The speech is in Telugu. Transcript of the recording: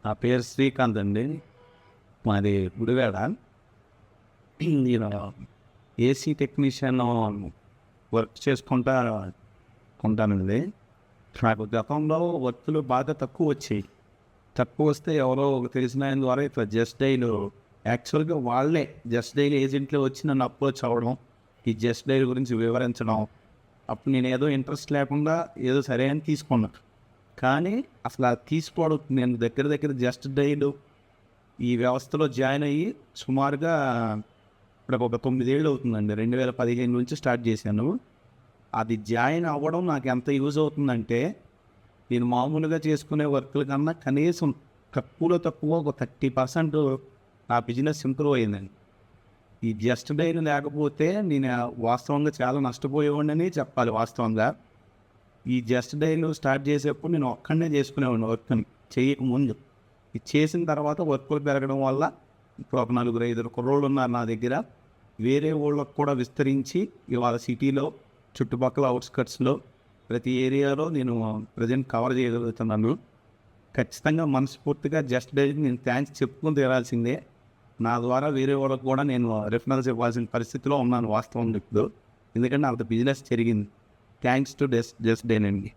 నా పేరు శ్రీకాంత్ అండి. మాది గుడివాడ. నేను ఏసీ టెక్నీషియన్ వర్క్ చేసుకుంటా ఉంటానండి. నాకు గతంలో వర్కులు బాగా తక్కువ వచ్చాయి. తక్కువ వస్తే ఎవరో ఒక తెలిసిన ఆయన ద్వారా ఇట్లా జస్ట్ డైల్ యాక్చువల్గా వాళ్ళే జస్ట్ డైల్ ఏజెంట్లు వచ్చి నన్ను అప్రోచ్ అవ్వడం, ఈ జస్ట్ డైల్ గురించి వివరించడం. అప్పుడు నేను ఏదో ఇంట్రెస్ట్ లేకుండా ఏదో సరే అని తీసుకున్నాను. కానీ అసలు అది తీసుకోవడం నేను దగ్గర జస్ట్ డైల్ ఈ వ్యవస్థలో జాయిన్ అయ్యి సుమారుగా ఇప్పుడు ఒక 9 ఏళ్ళు అవుతుందండి. 2015 నుంచి స్టార్ట్ చేశాను. అది జాయిన్ అవ్వడం నాకు ఎంత యూజ్ అవుతుందంటే, నేను మామూలుగా చేసుకునే వర్కుల కన్నా కనీసం తక్కువ ఒక 30% నా బిజినెస్ ఇంప్రూవ్ అయిందండి. ఈ జస్ట్ డైల్ లేకపోతే నేను వాస్తవంగా చాలా నష్టపోయేవాడిని చెప్పాలి వాస్తవంగా. ఈ జస్ట్ డైల్ స్టార్ట్ చేసేప్పుడు నేను ఒక్కడనే చేసుకునేవాడిని వర్క్ని చేయకముందు. ఇది చేసిన తర్వాత వర్కులు పెరగడం వల్ల ఇప్పుడు ఒక 4-5 కుర్రోళ్ళు ఉన్నారు నా దగ్గర. వేరే ఊళ్ళకు కూడా విస్తరించి ఇవాళ సిటీలో చుట్టుపక్కల అవుట్స్కట్స్లో ప్రతి ఏరియాలో నేను ప్రజెంట్ కవర్ చేయగలుగుతున్నాను. ఖచ్చితంగా మనస్ఫూర్తిగా జస్ట్ డైల్కి నేను థ్యాంక్స్ చెప్పుకుని తీరాల్సిందే. నా ద్వారా వేరే వాళ్ళకు కూడా నేను రిఫరెన్స్ ఇవ్వాల్సిన పరిస్థితిలో ఉన్నాను వాస్తవం ఇప్పుడు. ఎందుకంటే అంత బిజినెస్ జరిగింది థ్యాంక్స్ టు జస్ట్ డైల్ అండి.